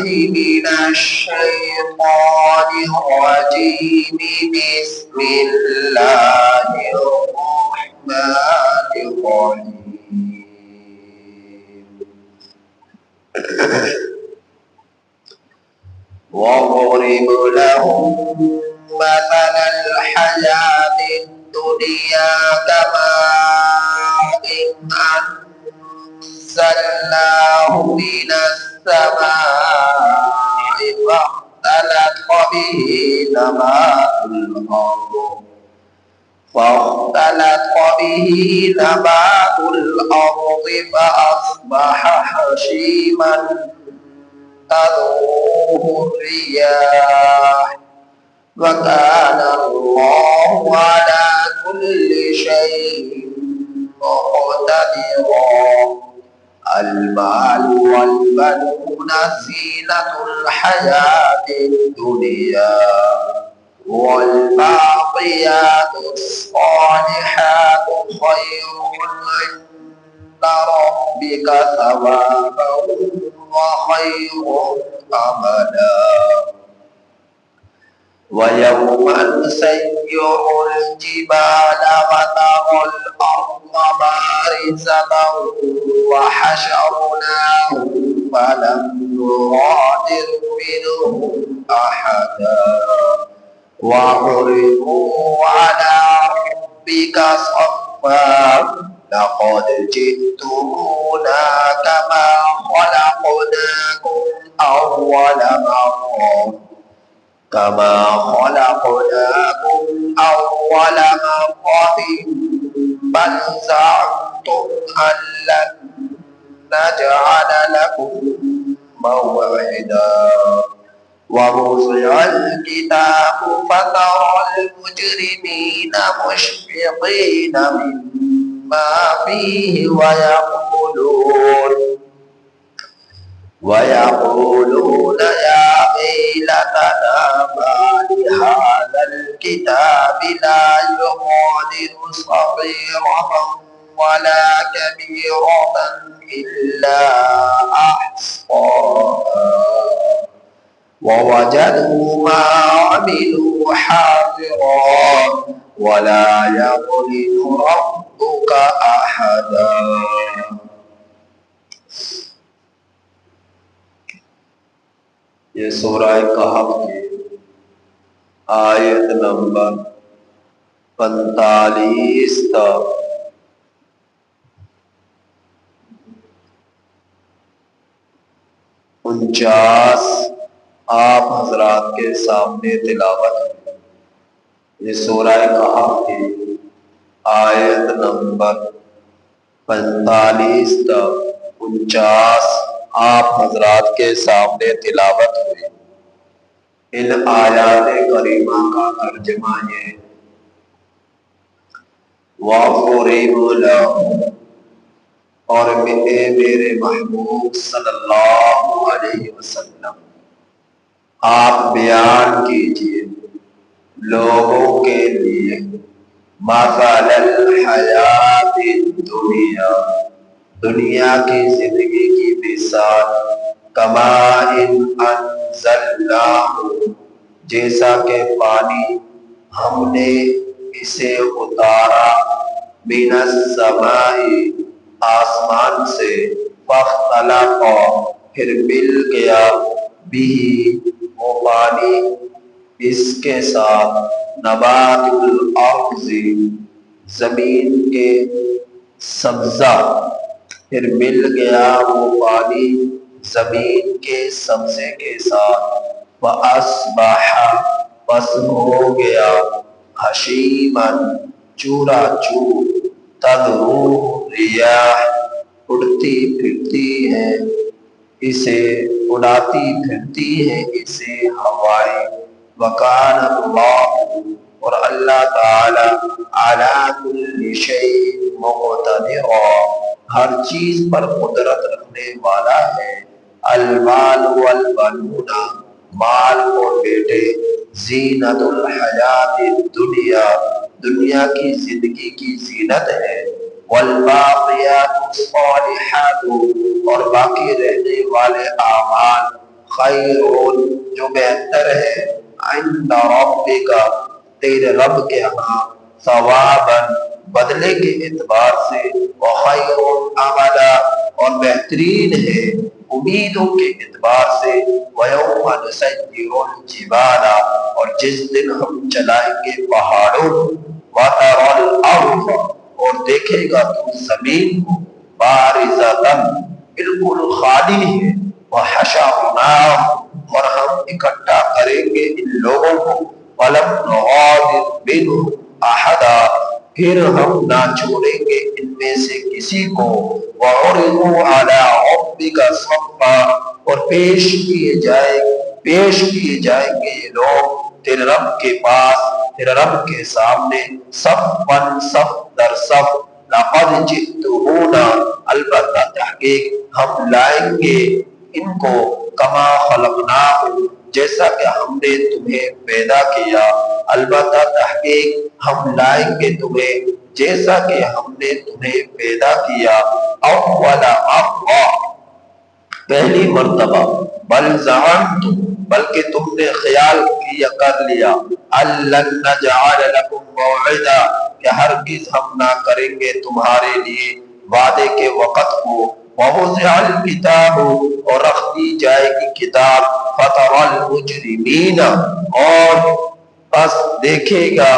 من الشيطان الرجيم. بسم الله الرحمن الرحيم. واضرب لهم مثل الحياة الدنيا كماء أنزلناه من السماء فاختلط به نبات الأرض فأصبح حشيما تذروه الرياح وكان الله على كل شيء مقتدرا. المال والبنون زينة الحياة الدنيا والباقيات الصالحات خير عند ربك ثوابا وخير أملا. ويوم نسير الجبال وترى الأرض بارزة وحشرناهم فلم نغادر منهم أحدا وعرضوا على ربك صفا لقد جئتمونا كما خلقناكم أول مرة بل زعمتم أن لن نجعل لكم موعدا. ووضع الكتاب فترى المجرمين مشفقين مما فيه ويقولون يا ويلتنا ما لهذا الكتاب لا يغادر صغيرة ولا كبيرة إلا أحصاها ووجدوا ما عملوا حاضرا ولا يظلم ربك أحدا. یہ سورہ کہف کی آیت نمبر 45 تک 49 آپ حضرات کے سامنے تلاوت ہے. یہ سورہ کہف کی آیت نمبر 45 تک 49 آپ حضرات کے سامنے تلاوت ہوئی. ان آیات کریمہ کا ترجمہ یہ وَضْرِبْ لَهُمْ اور میرے محبوب صلی اللہ علیہ وسلم آپ بیان کیجئے لوگوں کے لیے مثل الحیات الدنیا دنیا کی زندگی کی مثال کماء انزلناہ جیسا کہ پانی ہم نے اسے اتارا من السماء آسمان سے فاختلط پھر مل گیا بھی وہ پانی اس کے ساتھ نبات الارض زمین کے سبزہ پھر مل گیا وہ پانی زمین کے سبزے کے ساتھ فَأَصْبَحَ بس ہو گیا حشیماً چورا چور تَذْرُوهُ الرِّيَاحُ اڑتی پھرتی ہے اسے اڑاتی پھرتی ہے اسے ہوائیں وَكَانَ اللَّهُ اور اللہ تعالی عَلَى كُلِّ شَيْءٍ مُقْتَدِرًا ہر چیز پر قدرت رکھنے والا ہے. المال والبنون مال اور بیٹے زینت الحیات الدنیا دنیا کی زندگی کی زینت ہے. والباقیات الصالحات اور باقی رہنے والے اعمال خیر جو بہتر ہے عند ربک تیرے رب کے ہاں ثوابا بدلے کے اعتبار سے وخیر عملا اور بہترین ہے امیدوں کے اعتبار سے ویوم نسیر الجبال اور جس دن ہم چلائیں گے پہاڑوں وتری الارض اور دیکھے گا تو زمین کو بارزۃ بالکل خالی ہے وحشرناہم اور ہم اکٹھا کریں گے ان لوگوں کو ولم نغادر منهم احدا پھر ہم نہ چھوڑیں گے ان میں سے کسی کو وعرضوا علی ربک صفا اور پیش کیے جائیں گے یہ لوگ تیرے رب کے پاس تیرے رب کے سامنے صفاً صف در صف لقد جئتمونا البتہ تحقیق ہم لائیں گے ان کو کما خلقناکم جیسا کہ ہم نے تمہیں پیدا کیا البتہ تحقیق ہم لائیں گے تمہیں جیسا کہ ہم نے تمہیں پیدا کیا اول مرہ پہلی مرتبہ بل زعمتم بلکہ تم نے خیال کیا کر لیا الن نجعل لکم موعدا کہ ہرگز ہم نہ کریں گے تمہارے لیے وعدے کے وقت کو ووضع الکتاب اور رکھ دی جائے گی کتاب فتری المجرمین اور پس دیکھے گا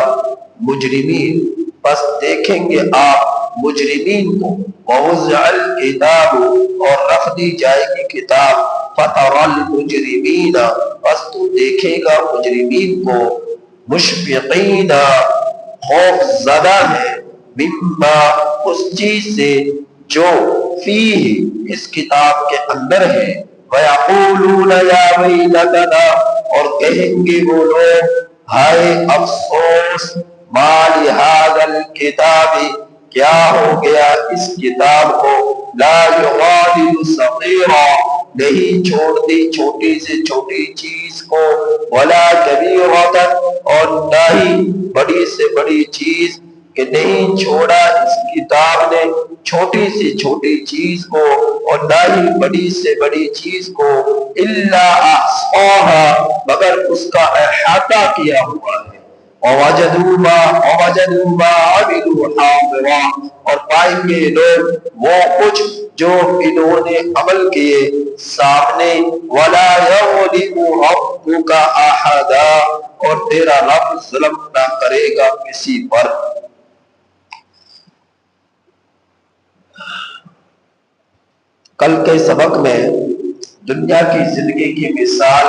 مجرمین پس دیکھیں گے آپ مجرمین کو ووضع الکتاب اور رکھ دی جائے گی کتاب فتری المجرمین پس تو دیکھے گا مجرمین کو مشفقین خوف زدہ ہے مما اس چیز سے جو فیہ اس کتاب کے اندر ہے وَيَقُولُونَ يَا وَيْلَتَنَا اور کہیں گے وہ لوگ ہائے افسوس ما لِهَذَا الْكِتَابِ کیا ہو گیا اس کتاب کو لا یغادر صغیرا نہیں چھوڑتی چھوٹی سے چھوٹی چیز کو ولا کبیرۃ اور نہ ہی بڑی سے بڑی چیز کہ نہیں چھوڑا اس کتاب نے چھوٹی سے چھوٹی چیز کو اور نہ ہی بڑی سے بڑی چیز کو الا احصاها مگر اس کا احاطہ کیا ہوا ہے وَوَجَدُوا مَا عَمِلُوا حَاضِرًا اور پائیں گے لوگ وہ کچھ جو انہوں نے عمل کیے سامنے وَلَا يَظْلِمُ رَبُّكَ أَحَدًا اور تیرا رب ظلم نہ کرے گا کسی پر کل کے سبق میں دنیا کی زندگی کی مثال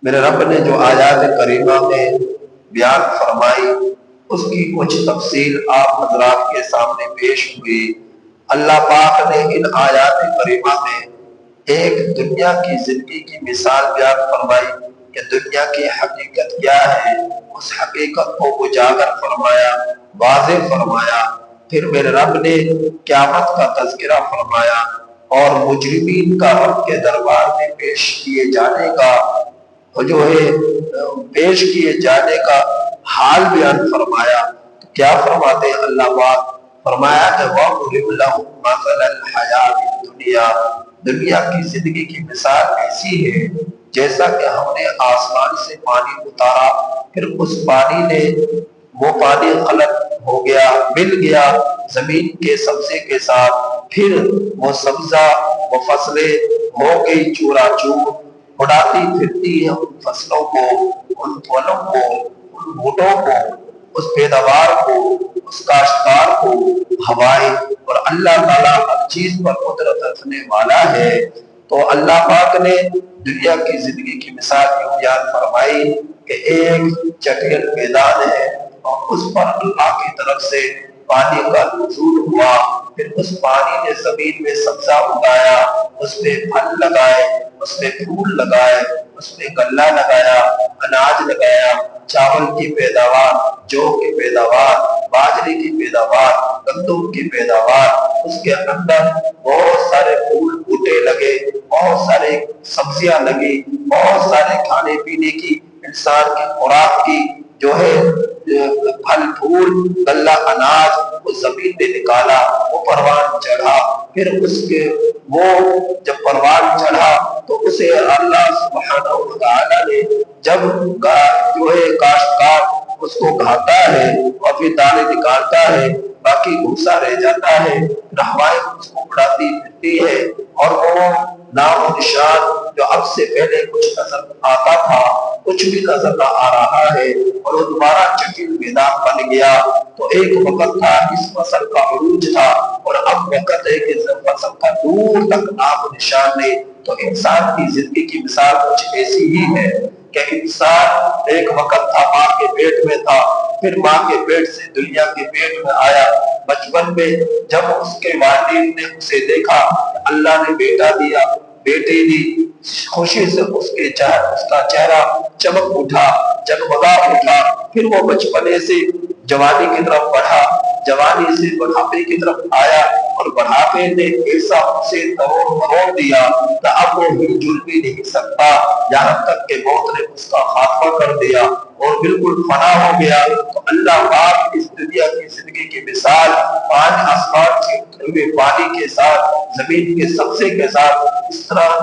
میرے رب نے جو آیات کریمہ میں بیان فرمائی اس کی کچھ تفصیل آپ حضرات کے سامنے پیش ہوئی اللہ پاک نے ان آیات کریمہ میں ایک دنیا کی زندگی کی مثال بیان فرمائی کہ دنیا کی حقیقت کیا ہے اس حقیقت کو اجاگر فرمایا واضح فرمایا پھر میرے رب نے قیامت کا تذکرہ فرمایا اور مجرمین کا رب کے دربار میں پیش کیے جانے کا جو ہے پیش کیے جانے کا حال بیان فرمایا کیا فرماتے ہیں اللہ پاک فرمایا کہ وَضْرِبْ لَهُم مَثَلَ الْحَيَاةِ الدُّنْيَا دنیا کی زندگی کی مثال ایسی ہے جیسا کہ ہم نے آسمان سے پانی اتارا پھر اس پانی نے وہ پانی غلط ہو گیا مل گیا زمین کے سبزے کے ساتھ پھر وہ سبزہ وہ فصلیں ہو گئی چورا چور اڑاتی پھرتی ہے ان فصلوں کو ان پھلوں کو ان بوٹوں کو اس پیداوار کو اس کاشتکار کو ہوائیں اور اللہ تعالیٰ ہر چیز پر قدرت رکھنے والا ہے تو اللہ پاک نے دنیا کی زندگی کی مثال یوں بیان فرمائی کہ ایک چٹیل میدان ہے اور اس پر اللہ کی طرف سے پانی کا نزول ہوا پھر اس پانی نے زمین میں سبزہ اگایا اس میں پھل لگائے اس میں پھول لگائے اس میں غلہ لگایا اناج لگایا چاول کی پیداوار جو کی پیداوار باجرے کی پیداوار گندم کی پیداوار اس کے اندر بہت سارے پھول بوٹے لگے بہت سارے سبزیاں لگی بہت سارے کھانے پینے کی انسان کی خوراک کی جو ہے پھل پھول غلہ اناج وہ زمین نے نکالا وہ پروان چڑھا پھر اس کے وہ جب پروان چڑھا تو اس اسے اللہ سبحانہ و تعالیٰ نے جب جو ہے کاشتکار اس کو کھاتا ہے اور پھر دانے نکالتا ہے، باقی بھوسا رہ جاتا ہے، ہوائیں اس کو اڑاتی پھرتی ہے، اور وہ نام و نشان جو اب سے پہلے کچھ نظر آتا تھا کچھ بھی نظر نہ آ رہا ہے، اور وہ دوبارہ چٹیل میدان بن گیا۔ تو ایک وقت تھا اس فصل کا عروج تھا، اور اب وقت ہے کہ فصل کا دور تک نام و نشان نہیں۔ تو انسان کی زندگی کی مثال کچھ ایسی ہی ہے کہ انسان ایک وقت تھا ماں کے پیٹ میں تھا، پھر ماں کے پیٹ سے دنیا کے پیٹ میں آیا۔ بچپن میں جب اس کے والدین نے اسے دیکھا، اللہ نے بیٹا دیا، بیٹی دی، خوشی سے اس کا چہرہ چمک اٹھا، جگمگا اٹھا۔ پھر وہ بچپنے سے جوانی کی طرف بڑھا، جوانی سے بڑھاپے کی طرف آیا، اور بڑھاپے نے ایسا اسے توڑ دیا کہ اب وہ ہل جل بھی نہیں سکتا، یہاں تک کہ موت نے اس کا خاتمہ کر دیا اور بالکل فنا ہو گیا۔ تو اللہ پاک اس دنیا کی زندگی کی مثال پانچ آسمان سے اترے ہوئے پانی کے ساتھ، زمین کے سبزے کے ساتھ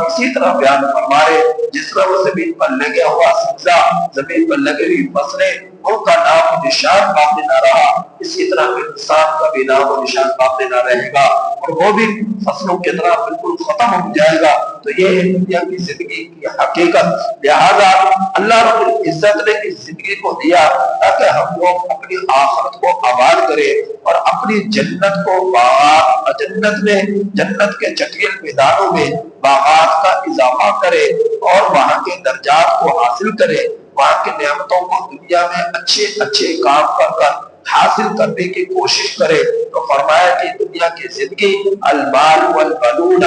اسی طرح بیان فرمائے، جس طرح وہ زمین پر لگا ہوا سبزہ، زمین پر لگی ہوئی فصلیں، ان کا نام و نشان باقی نہ رہا، اسی طرح انسان کا بھی نام و نشان باقی نہ رہے گا، اور وہ بھی فصلوں کی طرح بالکل ختم ہو جائے گا۔ تو یہ ہے دنیا کی زندگی کی حقیقت۔ لہذا اللہ رب العزت نے اس زندگی کو دیا تاکہ ہم لوگ اپنی آخرت کو آباد کریں، اور اپنی جنت کو جنت کے چٹیل میدانوں میں باغات کا اضافہ کرے، اور وہاں کے درجات کو حاصل کرے، وہاں کی نعمتوں کو دنیا میں اچھے اچھے کام کر حاصل کرنے کی کوشش کرے۔ تو فرمایا کہ دنیا کی زندگی المال والبنون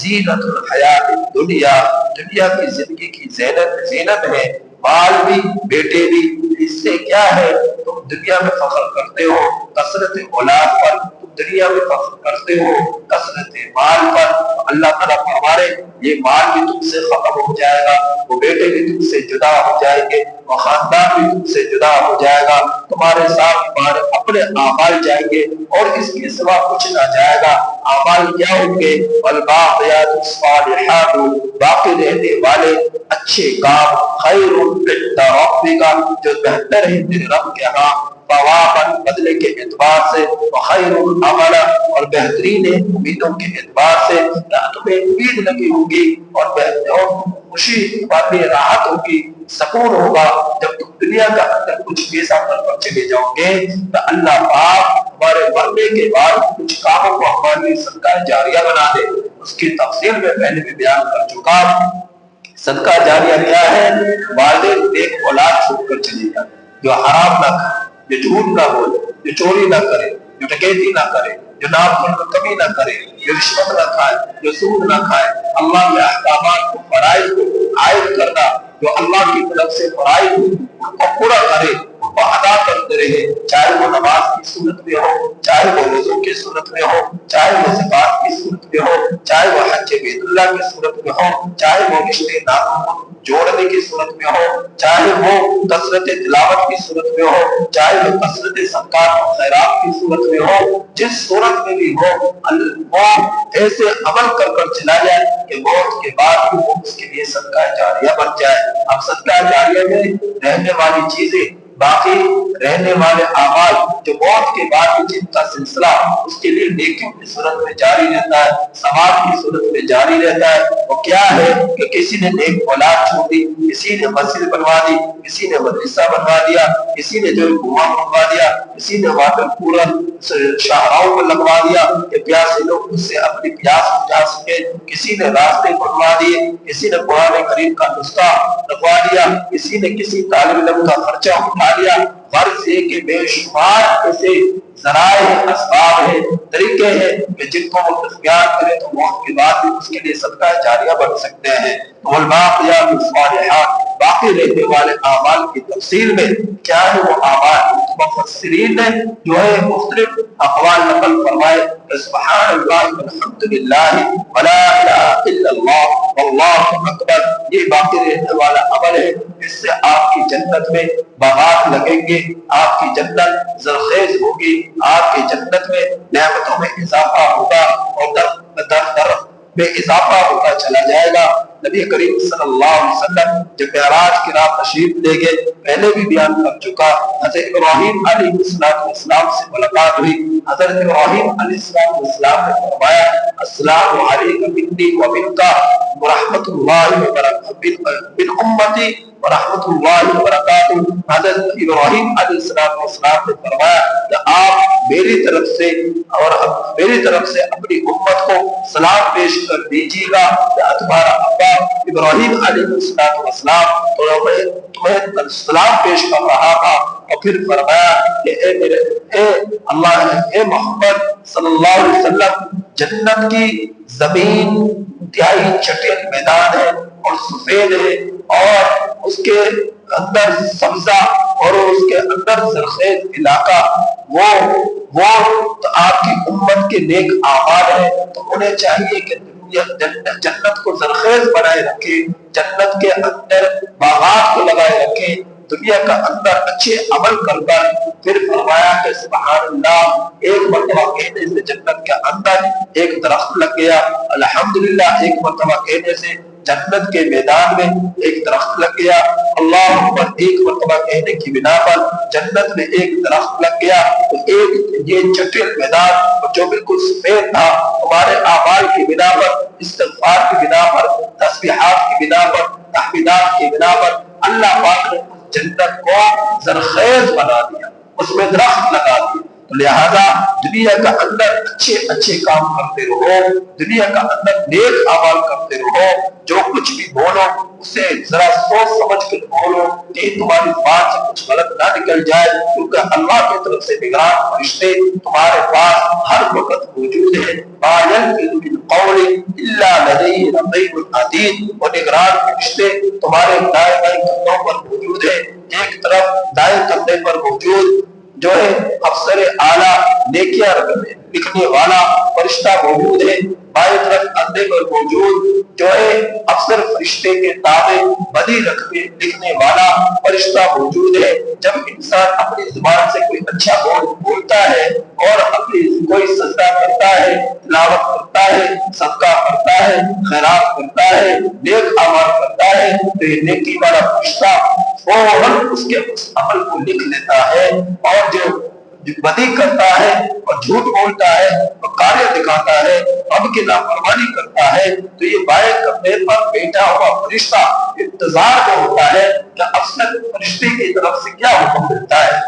زینت الحیات الدنیا، دنیا کی زندگی کی زینت ہے، مال بھی بیٹے بھی۔ اس سے کیا ہے، تم دنیا میں فخر کرتے ہو کثرت اولاد پر، تم دنیا میں فخر کرتے ہو کثرت مال پر، اللہ تعالیٰ ہمارے یہ مال بھی تم سے ختم ہو جائے گا، وہ بیٹے بھی تم سے جدا ہو جائیں گے، وہ خاندان بھی تم سے جدا ہو جائے گا، تمہارے ساتھ تمہارے اپنے اعمال جائیں گے، اور اس کے سوا کچھ نہ جائے گا۔ اعمال کیا ہوں گے؟ والباقیات الصالحات، باقی رہنے والے اچھے کام، خیر عند ربک، جو بہتر ہے تیرے رب کے ہاں، ثواباً بدلے کے اعتبار سے، وخیر عملا، اور بہترین ہے امیدوں کے اعتبار سے، تمہیں امید لگی ہوگی، اور خوشی والی راحت ہوگی، سکون ہوگا جب تم دنیا کا اندر کچھ پیسہ کر چلے جاؤ گے۔ تو اللہ پاک ہمارے مرنے کے بعد کچھ کاموں کو ہمارے لیے صدقہ جاریہ بنا دے۔ اس کی تفصیل میں پہلے بھی بیان کر چکا۔ صدقہ جاریہ کیا ہے؟ والدین نیک اولاد چھوڑ کر چلے جائیں جو حرام نہ کھائے، جو جھوٹ نہ بولے، جو چوری نہ کرے، جو ڈکیتی نہ کرے، جو ناپ میں کمی نہ کرے، جو رشوت نہ کھائے، جو سود نہ کھائے، اللہ کے احکامات کو فرائض کو عائد کرنا، جو اللہ کی طرف سے فرائض کو پورا کرے، ان کو ادا کرتے رہے، چاہے وہ نماز کی صورت میں ہو، چاہے وہ وضو کی صورت میں ہو، چاہے وہ زکات کی صورت میں ہو، چاہے وہ حج بیت اللہ کی صورت میں ہو، چاہے وہ رشتے داروں کو جوڑنے کی صورت میں ہو، چاہے وہ کثرت تلاوت کی صورت میں ہو، چاہے وہ کثرت صدقات و خیرات کی صورت میں ہو، جس صورت میں بھی ہو، وہ ایسے عمل کر چلا جائے کہ موت کے بعد بھی وہ اس کے لیے صدقہ جاریہ بن جائے۔ اب صدقہ جاریہ میں رہنے والی چیزیں، باقی رہنے والے اعمال جو موت کے بعد بھی جن کا سلسلہ اس کے لیے نیکیوں کی صورت میں جاری رہتا ہے، ثواب کی صورت میں جاری رہتا ہے، وہ کیا ہے کہ کسی نے نیک اولاد چھوڑ دی، کسی نے مسجد بنوا دی، کسی نے مدرسہ بنوا دیا، کسی نے جو کنواں بنوا دیا، کسی نے واٹر کولر شاہراہوں کو لگوا دیا کہ پیاسے لوگ اس سے اپنی پیاس بجھا سکے، کسی نے راستے بنوا دیے، کسی نے قرآن کریم کا نسخہ لگوا دیا، کسی نے کسی طالب علم کا خرچہ اٹھا لیا۔ غرض یہ کہ بے شمار ایسے ذرائع ہیں، اسباب ہیں، طریقے ہیں کہ جن کو وہ اختیار کرے تو موت کے بعد بھی اس کے لیے صدقہ جاریہ بن سکتے ہیں۔ تو والباقیات الصالحات، باقی رہنے والے اعمال کی تفصیل میں کیا ہے وہ اعمال؟ مفسرین نے جو ہے مختلف اقوال نقل فرمائے، سبحان اللہ والحمدللہ ولا الہ الا اللہ واللہ اکبر، یہ باقی رہنے والا عمل ہے، اس سے آپ کی جنت میں باغات لگیں گے، آپ کی جنت زرخیز ہوگی، آپ کی جنت میں نعمتوں میں اضافہ ہوگا، اور در میں اضافہ ہوتا چلا جائے گا۔ نبی کریم صلی اللہ علیہ وسلم جب معراج کی رات تشریف لے گئے، پہلے بھی بیان کر چکا، حضرت ابراہیم علیہ السلام سے ملاقات ہوئی۔ حضرت ابراہیم علیہ السلام نے فرمایا السلام علیکم منی و منکا ورحمۃ اللہ وبرکاتہ من امتی ورحمۃ اللہ وبرکاتہ۔ حضرت ابراہیم علیہ السلام نے فرمایا کہ آپ میری طرف سے اور میری طرف سے اپنی امت کو سلام پیش کر دیجیے گا کہ تمہارا ابا ابراہیم علیہ السلام تمہیں سلام پیش کر رہا تھا۔ اور پھر فرمایا کہ اے محمد صلی اللہ علیہ وسلم، جنت کی زمین انتہائی چٹیل میدان ہے اور سفید ہے، اور اس کے اندر سبزہ اور اس کے اندر زرخیز علاقہ، وہ تو آپ کی امت کے نیک اعمال ہیں، تو انہیں چاہیے کہ جنت کو زرخیز بنائے رکھے، جنت کے اندر باغات کو لگائے رکھے، دنیا کا اندر اچھے عمل کر کر۔ پھر فرمایا کہ سبحان اللہ، ایک مرتبہ کہنے سے جنت کے اندر ایک درخت لگ گیا، الحمدللہ ایک مرتبہ کہنے سے جنت کے میدان میں ایک درخت لگ گیا، اللہ اکبر ایک مرتبہ کہنے کی بنا پر جنت میں ایک درخت لگ گیا۔ تو ایک یہ چٹیل میدان جو بالکل سفید تھا، ہمارے اعمال کی بنا پر، استغفار کی بنا پر، تسبیحات کی بنا پر، تحمیدات کی بنا پر اللہ پاک نے جنت کو زرخیز بنا دیا، اس میں درخت لگا دیا۔ تو لہذا دنیا کا اندر اچھے اچھے کام کرتے رہو، دنیا کا اندر نیک اعمال کرتے رہو، جو کچھ بھی بولو اسے ذرا سوچ سمجھ کر بولو کہ تمہاری بات سے کچھ غلط نہ نکل جائے، کیونکہ اللہ کی طرف سے نگران فرشتے تمہارے پاس ہر وقت موجود ہیں۔ ما يلفظ من قول الا لديه رقیب عتید، وہ نگران فرشتے تمہارے دائیں بائیں کندھوں پر موجود ہیں، ایک طرف دائیں کندھے پر موجود جو ہے افسر اعلیٰ نیکیاں لکھنے والا فرشتہ موجود ہے، بائیں طرف کندھے پر موجود جو ہے افسر فرشتے کے تابع بدی لکھنے والا فرشتہ موجود ہے۔ جب انسان اپنی زبان سے کوئی اچھا بولتا ہے اور اپنی کوئی سجدہ کرتا ہے، تلاوت کرتا ہے، صدقہ کرتا ہے، خیرات کرتا ہے، نیک اعمال کرتا ہے، تو یہ نیکی والا فرشتہ فوراً اس کے اس عمل کو لکھ لیتا ہے، اور جو بدی کرتا ہے اور جھوٹ بولتا ہے اور کاریہ دکھاتا ہے، اب کی نافرمانی کرتا ہے، تو یہ بائیں کندھے پر بیٹھا ہوا فرشتہ انتظار میں ہوتا ہے کہ افسر فرشتے کی طرف سے کیا حکم ملتا ہے،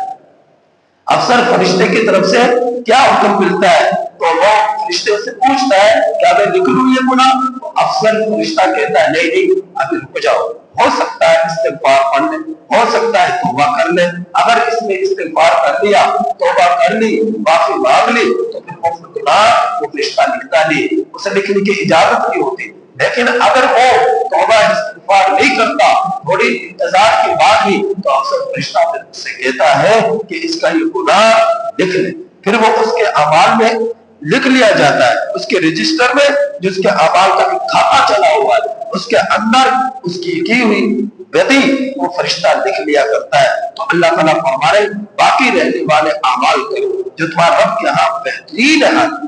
افسر فرشتے کی طرف سے کیا حکم ملتا ہے۔ تو وہ فرشتے سے پوچھتا ہے کیا میں لکھ لوں یہ گناہ؟ تو افسر فرشتہ کہتا ہے نہیں ابھی رک جاؤ، ہو سکتا ہے استغفار پڑھ لیں، ہو سکتا ہے توبہ کر لیں، اگر اس نے استغفار کر لیا، توبہ کر لی، معافی مانگ لی، تو پھر وہ گناہ وہ فرشتہ لکھتا نہیں، اسے لکھنے کی اجازت نہیں ہوتی۔ لیکن اگر وہ توبہ استغفار نہیں کرتا، تھوڑی انتظار کے بعد ہی، تو افسر فرشتہ اس سے کہتا ہے کہ اس کا یہ گناہ لکھ لے، پھر وہ اس کے اعمال میں لکھ لیا جاتا ہے، اس کے رجسٹر میں جس کے اعمال کا ایک کھاتا چلا ہوا ہے، اس کے اندر اس کی ہوئی بدی وہ فرشتہ لکھ لیا کرتا ہے۔ تو اللہ تعالیٰ فرمائے باقی رہنے والے اعمال کرو جو تمہارا رب کے ہاں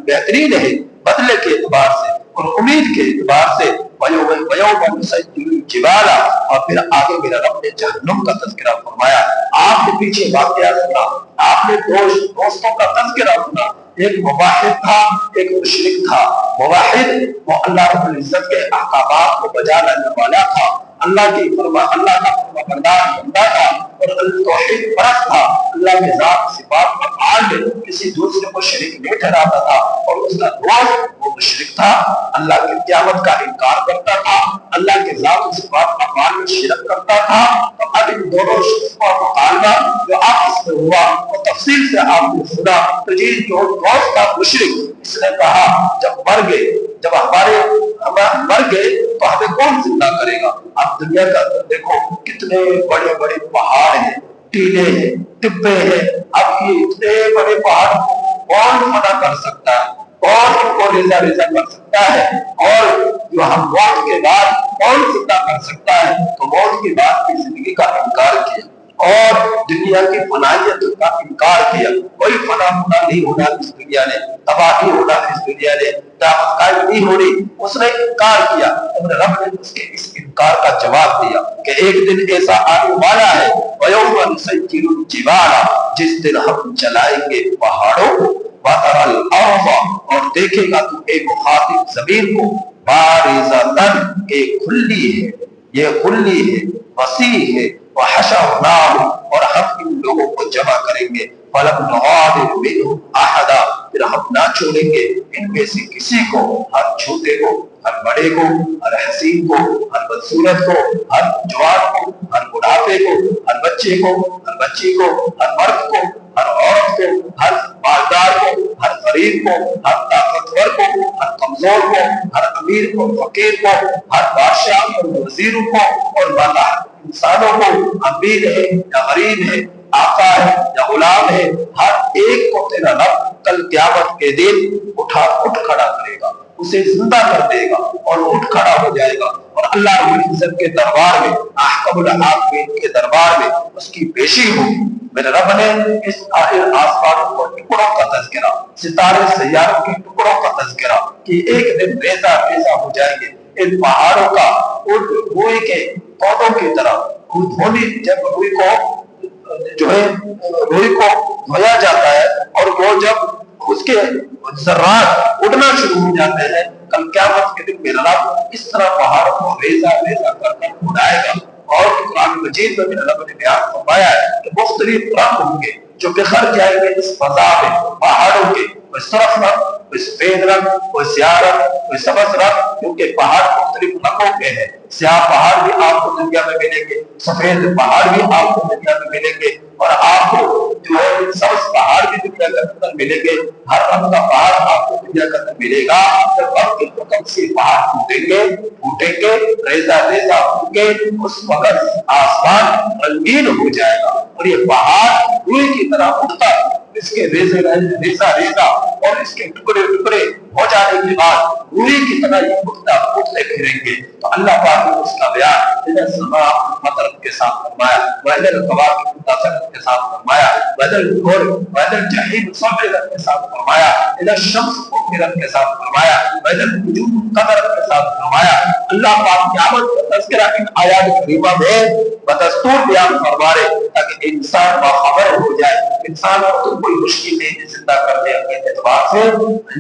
بہترین ہے بدلے کے اعتبار سے اور امید کے اعتبار سے۔ وَيَوْمَ نُسَيِّرُ الْجِبَالَ، اور پھر آگے میرا رب نے جہنم کا تذکرہ فرمایا۔ آپ نے پیچھے واقعہ سنا، آپ نے دوستوں کا تذکرہ سنا، ایک موحد تھا، ایک مشرک تھا۔ موحد وہ اللہ رب العزت کے احکامات کو بجا لانے والا تھا، اللہ کا فرمانبردار بندہ تھا اور توحید پرست تھا، اللہ کے ذات صفات کا عالم، کسی دوسرے کو شریک نہیں ٹھہراتا تھا، اور اس کا دوست وہ مشرک تھا، اللہ کی قیامت کا انکار کرتا تھا، اللہ کے ذات و صفات کا افعال میں شرک کرتا تھا۔ تو اب ان دونوں شخص کا مقابلہ جو آپس میں ہوا اور تفصیل سے آپ نے سنا، تو جی جو دوست تھا مشرک، اس نے کہا جب مر گئے تو ہمیں کون زندہ کرے گا؟ اب دنیا کا دیکھو کتنے بڑے بڑے پہاڑ ہیں، ٹیلے ہیں، ٹبے ہیں، اب یہ اتنے بڑے پہاڑ کون فنا کر سکتا ہے؟ کون ان کو ریزا کر سکتا ہے؟ اور جو ہم موت کے بعد کون زندہ کر سکتا ہے؟ تو موت کے بعد کی زندگی کا انکار کیا اور دنیا کی فنائیت کا انکار کیا۔ کوئی فنا نہیں ہونا اس دنیا نے، تباہی ہونا اس دنیا نے، قیامت قائم نہیں ہو رہی، اس نے انکار کیا، تو رب نے اس کے اس انکار کا جواب دیا کہ ایک دن ایسا آنے والا ہے وَيَوْمَ نُسَيِّرُ الْجِبَالَ، جس دن ہم چلائیں گے پہاڑوں کو، وَتَرَى الْأَرْضَ، اور دیکھے گا تو ایک مخاطب زمین کو، بارزتاً، کہ کھلی ہے، یہ کھلی ہے، وسیع ہے، وحشرناہم، اور ہم ان لوگوں کو جمع کریں گے، فلم نغادر منہم احدا، پھر ہم نہ چھوڑیں گے ان میں سے کسی کو، ہر چھوٹے کو، ہر بڑے کو، ہر حسین کو، ہر بدصورت کو، ہر جوان کو، ہر بڑھاپے کو، ہر بچے کو، ہر بچی کو، ہر مرد کو، ہر عورت کو، ہر مالدار کو، ہر غریب کو، ہر طاقتور کو، ہر کمزور کو، ہر امیر کو، فقیر کو، ہر بادشاہ اور وزیروں کو، اور بالا انسانوں کو، امیر ہے یا غریب ہے، آقا ہے یا غلام ہے، ہر ایک کو تیرا رب کل قیامت کے دن اٹھ کھڑا کرے گا، اسے زندہ کر دے گا اور اٹھ کھڑا ہو جائے گا، اور اللہ رب العزت کے دربار میں، احکم الحاکمین کے دربار میں اس کی پیشی ہوگی۔ میرے رب نے اس آسمانوں کو ٹکڑوں کا تذکرہ، ستارے سیاروں کے ٹکڑوں کا تذکرہ، کہ ایک دن ریزہ ریزہ ہو جائیں گے، ان پہاڑوں کا ان روئی کے پودوں کی طرح، دھولی جب روئی کو جو ہے روئی کو دھویا جاتا ہے اور وہ جب اس کے ذرات اڑنا شروع ہو جاتے ہیں، کل قیامت کے دن میرا رب اس طرح پہاڑوں کو ریزہ ریزہ کر کر اڑائے گا۔ اور قرآن مجید میں میرا رب نے بیان فرمایا ہے کہ مختلف رنگ ہوں گے جو بکھر جائیں گے اس فضا میں، پہاڑوں کے، کوئی سرخ رنگ، کوئی سفید رنگ، کوئی سیاہ رنگ، کوئی سبز رنگ، کیونکہ پہاڑ مختلف رنگوں کے ہیں۔ سیاہ پہاڑ بھی آپ کو دنیا میں ملیں گے، سفید پہاڑ بھی آپ کو دنیا میں ملیں گے، اور آپ کو جو ہے سبز پہاڑ بھی دنیا کے اندر ملیں گے۔ ہر رنگ کا پہاڑ آپ کو دنیا کے اندر ملے گا۔ جب وقت کے حکم سے پہاڑ ٹوٹیں گے، ریزہ ریزہ ہوں گے، اس وقت آسمان رنگین ہو جائے گا، اور یہ پہاڑ روئی کی طرح اڑتا ہے، اس کے ریزہ ریزہ اور اس کے ٹکڑے ٹکڑے ہو جانے کے بعد روئی کی طرح یہ اٹھتے پھریں گے۔ تو اللہ پاک نے اس کا بیان ادھر سما مطلب کے ساتھ فرمایا، وَإِذَا الْكَوَاكِبُ انتَثَرَتْ کے ساتھ فرمایا، وَإِذَا الْبُحُورُ وَإِذَا الْجَحِيمُ سُعِّرَتْ کے ساتھ فرمایا، إِذَا الشَّمْسُ كُوِّرَتْ کے ساتھ فرمایا، وَإِذَا النُّجُومُ انكَدَرَتْ کے ساتھ فرمایا۔ اللہ پاک قیامت کا تذکرہ ان آیات کریمہ میں بدستور بیان فرما رہے تاکہ انسان باخبر ہو جائے۔ انسان کو تو کوئی مشکل نہیں زندہ کرنے کے اعتبار سے،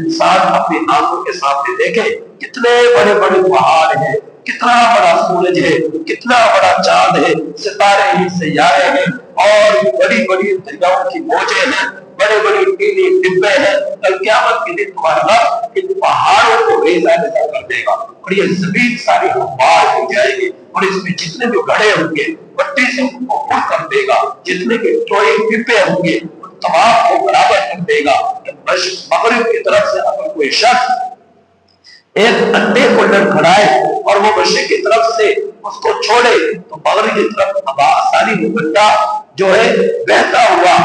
انسان اپنی آنکھوں کے سامنے دیکھے کتنے بڑے بڑے پہاڑ ہیں، کتنا بڑا سورج ہے، کتنا بڑا چاند ہے، ستارے ہیں، سیارے ہیں، اور بڑی بڑی دریاؤں کی موجیں ہیں، بڑے بڑے نیلے ڈبے ہیں۔ کل قیامت کے دن تمہارا رب ان پہاڑوں کو ریزہ ریزہ کر دے گا، اور یہ زمین ساری ہموار ہو جائے گی، اور اس میں جتنے بھی گڑھے ہوں گے مٹی سے ان کو پُر کر دے گا، جتنے بھی ٹوئے ڈبے ہوں گے ان تمام کو برابر کر دے گا۔ مغرب کی طرف سے اگر کوئی شخص ایک انڈے کو لڑکھڑائے اور وہ مشرق کی طرف سے اس کو چھوڑے تو مغرب کی طرف آسانی میں بندہ جو ہے بہتا ہوا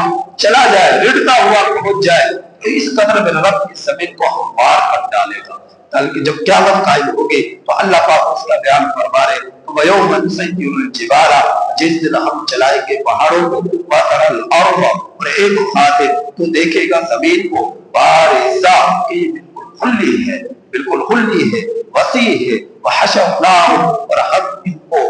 چلا جائے، رڑتا ہوا پہنچ جائے۔ تو اس قدر میں رب اس زمین کو ہموار کر ڈالے گا، بلکہ جب قیامت قائم ہوگی تو اللہ پاک اس کا بیان فرما رہے وَيَوْمَ نُسَيِّرُ الْجِبَالَ، جس دن ہم چلائیں گے پہاڑوں کو، وَتَرَى الْأَرْضَ، اور ایک خاطر تو دیکھے گا زمین کو، بارزہ، کہ بالکل کھلی ہے، بالکل کھلی ہے، وسیع ہے، وحشرناہم، اور ہم ان کو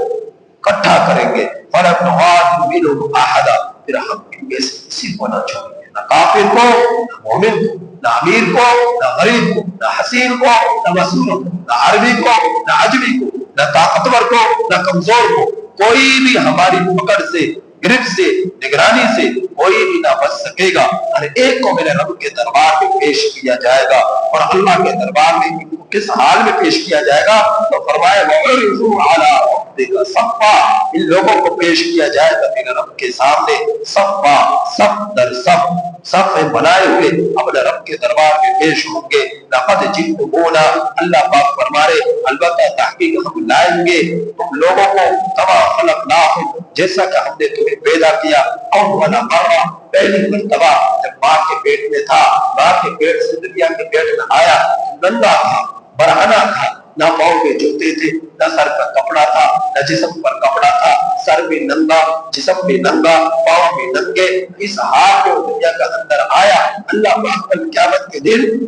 اکٹھا کریں گے، فَلَمْ نُغَادِرْ مِنْهُمْ أَحَدًا، پھر ہم ان میں سے کسی کو نہ چھوڑیں گے، نہ کافر کو، نہ مومن کو، نہ امیر کو، نہ غریب کو، نہ حسین کو، نہ مسور کو، نہ عربی کو، نہ عجمی کو، نہ طاقتور کو، نہ کمزور کو، کوئی بھی ہماری پکڑ سے، گرفت سے، نگرانی سے کوئی بھی نہ بچ سکے گا۔ ہر ایک کو میرے رب کے دربار میں پیش کیا جائے گا، اور اللہ کے دربار میں ان کو کس حال میں پیش کیا جائے گا تو فرمایا وَعُرِضُوا عَلَىٰ رَبِّكَ صَفًّا، ان لوگوں کو پیش کیا جائے گا میرے رب کے سامنے صفا، صف در صف، صف بنائے ہوئے اپنے رب کے دربار میں پیش ہوں گے۔ لَقَدْ جِئْتُمُونَا، اللہ پاک فرما رہے البتہ تحقیق ہم لائیں گے تم لوگوں کو کما خلقناکم، جیسا کہ ہم نے تمہیں پیدا کیا، اول مرہ، پہلی مرتبہ جب ماں کے پیٹ میں تھا، ماں کے پیٹ سے دنیا کے پیٹ میں آیا، ننگا تھا، برہنہ تھا، نہ پاؤں میں جوتے تھے، نہ سر پر کپڑا تھا، نہ جسم پر کپڑا تھا، سر بھی ننگا، جسم بھی ننگا، پاؤں بھی ننگے، اس حال میں دنیا کا اندر آیا۔ اللہ پاک کل قیامت کے دن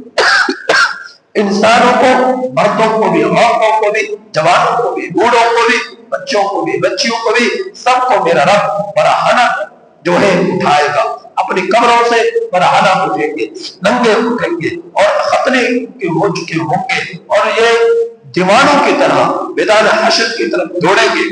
انسانوں کو، مردوں کو بھی، عورتوں کو بھی، جوانوں کو بھی، بوڑھوں کو بھی، بچوں کو بھی، بچیوں کو بھی، سب کو میرا رب برہنہ جو ہے اٹھائے گا، اپنی قبروں سے برہنہ اٹھیں گے، ننگے اٹھیں گے اور ختنے کے ہو چکے ہوں گے، اور یہ دیوانوں کی طرح میدان حشر کی طرف دوڑیں گے۔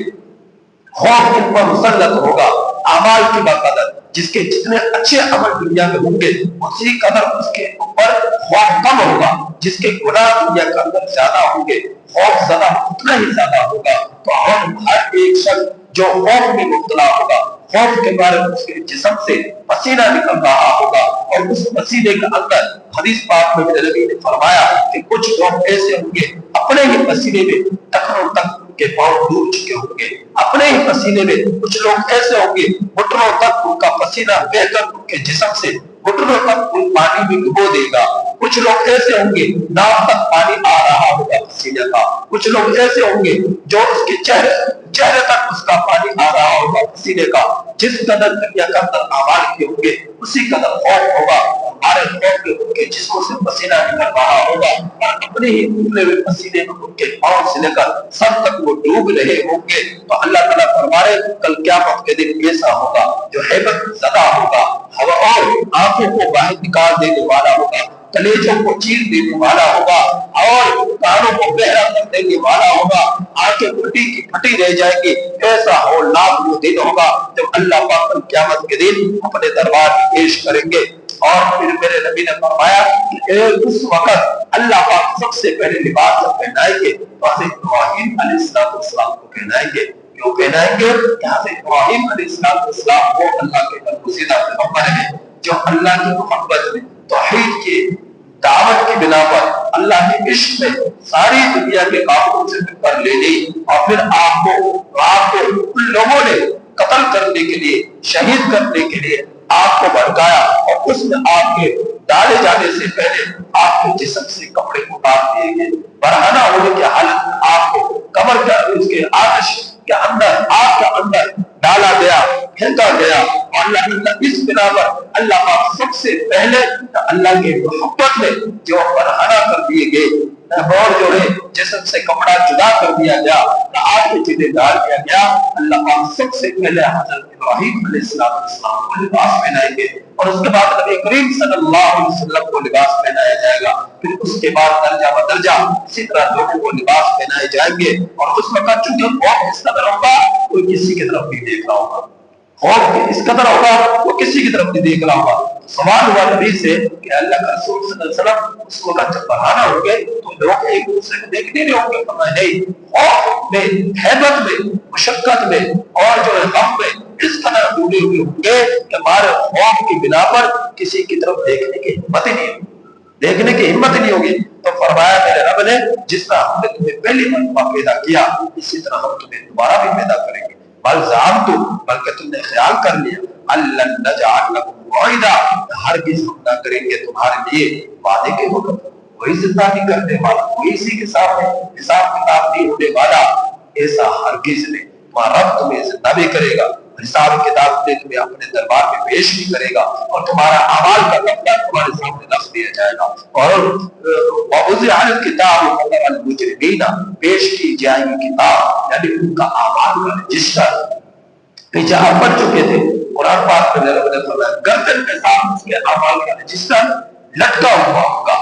خوف ان پر مسلط ہوگا، اعمال کی بقدر، جس کے جتنے اچھے عمل دنیا میں ہوں گے اسی قدر اس کے اوپر خوف کم ہوگا، جس کے گناہ دنیا کے اندر زیادہ ہوں گے خوف زیادہ اتنا ہی زیادہ ہوگا۔ تو ہم ہر ایک شخص جو خوف میں مبتلا ہوگا، خوف کے بارے میں اس کے جسم سے پسینہ نکل رہا ہوگا، اور اس پسینے کے اندر حدیث پاک میں میرے نبی نے فرمایا کہ کچھ لوگ ایسے ہوں گے اپنے ہی پسینے میں ٹخنوں تک کے پاؤں ڈوب چکے ہوں گے، اپنے ہی پسینے میں کچھ لوگ ایسے ہوں گے گھٹنوں تک ان کا پسینہ بہہ کر ان کے جسم سے گھٹنوں تک ان پانی میں ڈبو دے گا، کچھ لوگ ایسے ہوں گے ناک تک پانی آ رہا ہوگا پسینے کا، کچھ لوگ ایسے ہوں گے جو اس کے چہرے تک اس کا پانی آ رہا ہوگا پسینے کا۔ جس قدر دنیا کا اندر اعمال کیے ہوں گے اسی قدر خوف ہوگا، ہمارے خوف کے ان کے جسموں سے پسینہ نکل رہا ہوگا، اور اپنے ہی ابلے ہوئے پسینے میں ان کے پاؤں سے لے کر سب تک وہ ڈوب رہے ہوں گے۔ تو اللہ تعالیٰ فرمائے کل قیامت کے دن ایسا ہوگا جو ہیبت زدہ ہوگا، ہوا اور آنکھوں کو باہر نکال دینے والا ہوگا، کلیجوں کو چیر دینے والا ہوگا، اور کانوں کو بہرا کر دینے والا ہوگا، آنکھیں پھٹی کی پھٹی رہ جائے گی۔ ایسا ہولناک وہ دن ہوگا جب اللہ پاک قیامت کے دن اپنے دربار میں پیش کریں گے۔ اور پھر میرے نبی نے فرمایا کہ اس وقت اللہ پاک سب سے پہلے لباس جب پہنائیں گے تو حضرت ابراہیم علیہ السلام کو پہنائیں گے۔ کیوں پہنائیں گے؟ کہ حضرت ابراہیم علیہ السلام وہ اللہ کے برگزیدہ پیغمبر ہیں جو اللہ کی محبت میں، توحید کی دعوت کی بنا پر، اللہ کے عشق میں ساری دنیا کے کافروں سے ٹکر لے لی، اور پھر آپ کو ان لوگوں نے قتل کرنے کے لیے، شہید کرنے کے لیے آپ کو بھڑکایا، اور اس میں آپ کے ڈالے جانے سے پہلے آپ کے جسم سے کپڑے اتار دیے گئے، برہنہ ہونے کی حالت میں آپ کو کمر کا اس کے آتش کے اندر، آگ کے اندر ڈالا گیا، پھینکا گیا، اور اللہ اس بنا پر اللہ پاک سب سے پہلے اللہ کے محبت میں جو برہنہ کر دیے گئے، اور جو ہے جسم سے کپڑا جدا کر دیا گیا، آگ کے چیزیں ڈال دیا گیا، اللہ پاک سب سے پہلے حضرت ابراہیم علیہ السلام کو لباس پہنائیں گے، اور اس کے بعد نبی کریم صلی اللہ علیہ وسلم کو لباس پہنایا جائے گا، پھر اس کے بعد درجہ بدرجہ اسی طرح لوگوں کو لباس پہنائے جائیں گے، اور اس وقت چونکہ خوف اس قدر ہوگا کوئی کسی کی طرف نہیں دیکھ رہا ہوگا، خوف اس قدر ہوگا وہ کسی کی طرف نہیں دیکھ رہا ہوگا۔ سوال ہوا نبی سے کہ اللہ کا رسول صلی اللہ علیہ وسلم اس وقت جب برہنہ ہو گئے تو لوگ ایک دوسرے کو دیکھنے نہیں ہوں گے؟ فرمایا نہیں، خوف میں، ہیبت میں، مشقت میں، اور جو ہے غم میں اس قدر ڈوبے ہوئے ہوں گے کہ ہمارے خوف کی بنا پر کسی کی طرف دیکھنے کی ہمت ہی نہیں ہوگی، دیکھنے کی ہمت ہی نہیں ہوگی۔ تو فرمایا میرے رب نے جس طرح ہم نے تمہیں پہلی مرتبہ پیدا کیا اسی طرح ہم تمہیں دوبارہ بھی پیدا کریں گے، بل زعمتم، بلکہ تم نے خیال کر لیا، الن نجعل لکم موعدا، ہرگز ہم نہ کریں گے تمہارے لیے وعدے کے وقت، کوئی زندہ نہیں کرنے والا، کوئی اسی کے سامنے حساب کتاب نہیں ہونے والا، ایسا ہرگز نہیں، تمہارا رب تمہیں زندہ بھی کرے گا، حساب کتاب سے تمہیں اپنے دربار میں پیش بھی کرے گا، اور تمہارا اعمال کا دفتر تمہارے سامنے رکھ دیا جائے گا، اور وَوُضِعَ الْكِتَابُ فَتَرَى الْمُجْرِمِينَ، پیش کی جائے گی کتاب، یعنی ان کا اعمال کا رجسٹر۔ پیچھے آپ پڑھ چکے تھے قرآن پاک میں رب نے فرمایا گردن کے ساتھ اس کے اعمال کا رجسٹر لٹکا ہوا ہوگا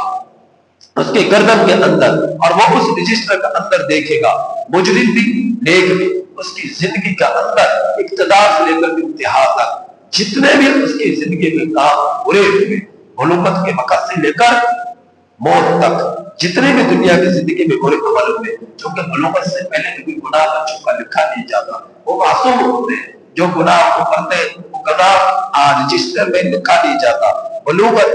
اس کے گردن کے اندر، اور وہ اس رجسٹر کے اندر دیکھے گا، مجرم بھی نیک بھی، اس کی زندگی کا اندر ابتدا سے لے کر انتہا تک جتنے بھی اس کی زندگی میں کام برے ہوئے، غلوبت کے وقت سے لے کر موت تک، جتنے بھی دنیا کی زندگی میں برے عمل ہوئے، چونکہ غلوبت سے پہلے کوئی گناہ کا چوکا لکھا نہیں جاتا، وہ معصوم ہوتے ہیں، جو گناہ کو کرتے ہیں وہ گناہ رجسٹر میں لکھا نہیں جاتا، غلوبت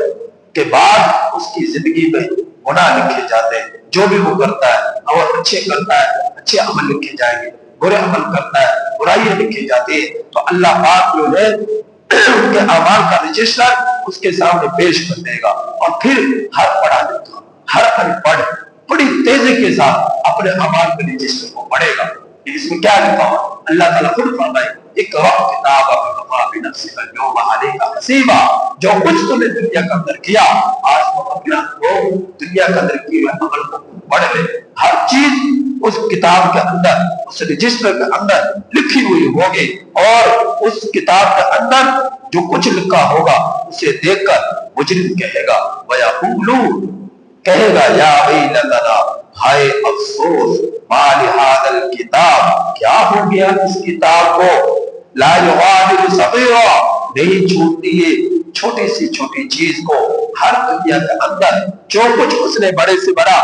کے بعد اس کی زندگی میں گناہ لکھے جاتے ہیں، جو بھی وہ کرتا ہے، اور اچھے کرتا ہے اچھے عمل لکھے جائیں گے، برے عمل کرتا ہے برائیاں لکھی جاتی ہیں۔ تو اللہ پاک جو ہے ان کے اعمال کا رجسٹر اس کے سامنے پیش کر دے گا، اور پھر ہر پڑھا لکھا، ہر ان پڑھ بڑی تیزی کے ساتھ اپنے اعمال کے رجسٹر کو پڑھے گا کہ اس میں کیا لکھا ہوا، اللہ تعالیٰ خود فرمائے اقرأ کتابک کفیٰ بنفسک اليوم علیک حسیبا، جو کچھ تم نے دنیا کے اندر کیا آج تو اپنے آپ کو دنیا کے اندر کی ہوئے عمل کو پڑھ لے، ہر چیز اس کتاب کے اندر اس رجسٹر کے اندر لکھی ہوئی ہوگی، اور اس کتاب کے اندر جو کچھ لکھا ہوگا اسے دیکھ کر مجرم کہے گا وَيَقُولُ، کہے گا یا ویلتنا، ہائے افسوس، ما لہذا الکتاب، کیا ہو گیا اس کتاب کو، لا یغادر صغیرہ، نہیں چھوٹتی ہے چھوٹی سے چھوٹی چیز کو، ہر دنیا کے اندر جو کچھ اس نے بڑے سے بڑا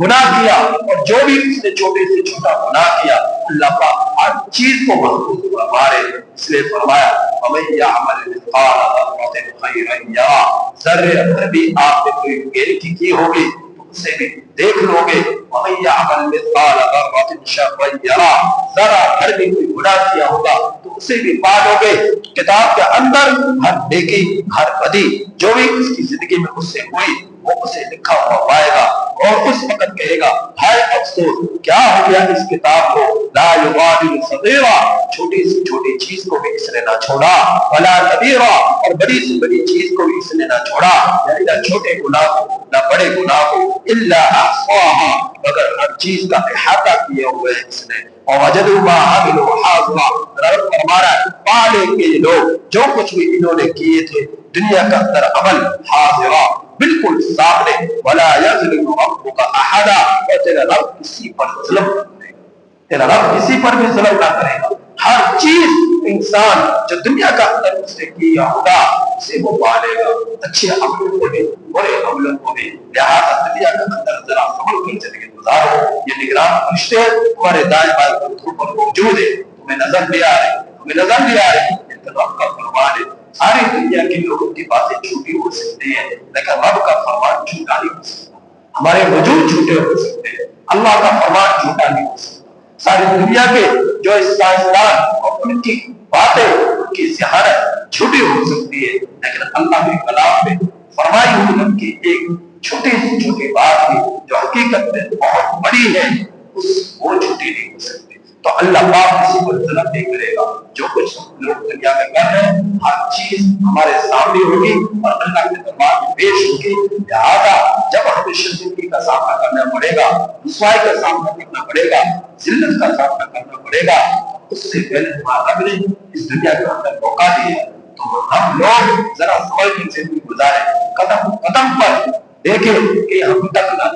گناہ کیا اور جو بھی اس نے چھوٹے سے چھوٹا گناہ کیا، اللہ پاک ہر چیز کو محفوظ فرمائے، اس لیے فرمایا وَمَن يَعْمَلْ مِثْقَالَ ذَرَّةٍ خَيْرًا يَرَهُ، ذرے اگر بھی آپ نے کوئی نیکی کی ہوگی اسے بھی دیکھ لو گے، وَمَن يَعْمَلْ مِثْقَالَ ذَرَّةٍ شَرًّا يَرَهُ، ذرا اگر بھی کوئی گناہ کیا ہوگا تو اسے بھی پالو گے، کتاب کے اندر ہر نیکی ہر بدی جو بھی اس کی زندگی میں اس سے ہوئی وہ اسے لکھا ہوا پائے گا، اور اس وقت کہے گا ہائے افسوس، کیا ہو گیا اس کتاب کو، لا یغادر صغیرہ، چھوٹی سے چھوٹی چیز کو بھی اس نے نہ چھوڑا، ولا کبیرہ، اور بڑی سے بڑی چیز کو بھی اس نے نہ چھوڑا، یعنی نہ چھوٹے گناہ کو نہ بڑے گناہ کو، الا احصاها، مگر ہر چیز کا احاطہ کیے ہوئے اس نے، ووجدوا ما عملوا حاضرا، رب فرما رہا ہے پا لیں گے یہ لوگ جو کچھ بھی انہوں نے کیے تھے دنیا کا اندر عمل، حاضرا، بالکل سامنے، ولا یظلم ربک احدا، اور تیرا رب کسی پر ظلم نہ کرے گا، تیرا رب کسی پر بھی ظلم نہ کرے گا، ہر چیز انسان جو دنیا کا اندر اس نے کیا ہوگا اسے وہ پالے گا، اچھے عملوں کو بھی برے عملوں کو بھی، لہذا دنیا کے اندر ذرا سنبھل کر زندگی گزارو، یہ نگران فرشتے تمہارے دائیں بائیں کنٹرول پر موجود ہیں، تمہیں نظر بھی آ رہے، تمہیں نظر بھی آ رہے، رب کا فرمان ہے، ساری دنیا کے لوگوں کی باتیں جھوٹی ہو سکتی ہیں لیکن رب کا فرمان جھوٹا نہیں ہو سکتا، ہمارے وجود جھوٹے ہو سکتے ہیں، اللہ کا فرمان جھوٹا نہیں ہو سکتا، ساری دنیا کے جو سائنسدان اور ان کی باتیں ان کی ذہانت جھوٹی ہو سکتی ہے لیکن اللہ کے کلام میں فرمائی ہوئی ان کی ایک چھوٹی سی چھوٹی بات بھی جو حقیقت میں بہت بڑی ہے وہ جھوٹی نہیں ہو سکتی، تو اللہ پاک کسی کو ظلم نہیں کرے گا، جو کچھ لوگ دنیا میں کر رہے ہیں ہر چیز ہمارے سامنے ہوگی اور اللہ کے دربار میں پیش ہوگی، لہٰذا جب ہمیں شرمندگی کا سامنا کرنا پڑے گا، رسوائی کا سامنا کرنا پڑے گا، ذلت کا سامنا کرنا پڑے گا، اس سے پہلے ہمارا رب نے اس دنیا کے اندر موقع دیا، تو ہم لوگ ذرا سمجھ کے زندگی گزاریں، قدم قدم پر دیکھیں کہ ہم تک نہ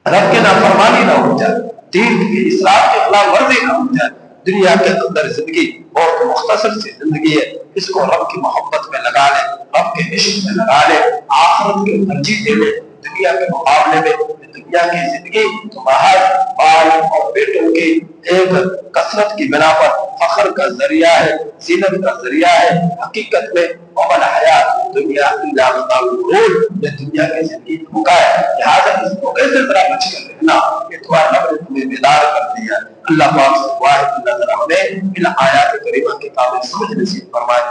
رب کے نافرمانی نہ ہو جائے، دین کی اصلاح کے خلاف ورزی نہ ہو جائے، دنیا کے اندر زندگی بہت مختصر سی زندگی ہے، اس کو رب کی محبت میں لگا لے، رب کے عشق میں لگا لے، آخرت کے ترجیح دے لے، دنیا کے مقابلے میں دنیا کی زندگی تو باہر بال اور بیٹوں کی ایک کثرت کی بنا پر فخر کا ذریعہ ہے، زینت کا ذریعہ ہے، حقیقت میں ومن حیات دنیا الا متاع الغرور، یہ دنیا کی زندگی دھوکا ہے، لہٰذا اس دھوکے سے ذرا بچ کر رہنا، یہ تمہارا رب نے تمہیں بیدار کر دیا، اللہ پاک سے دعا ہے کہ اللہ تعالیٰ ہمیں ان آیات کریمہ کی قابل سمجھ نصیب فرمائے۔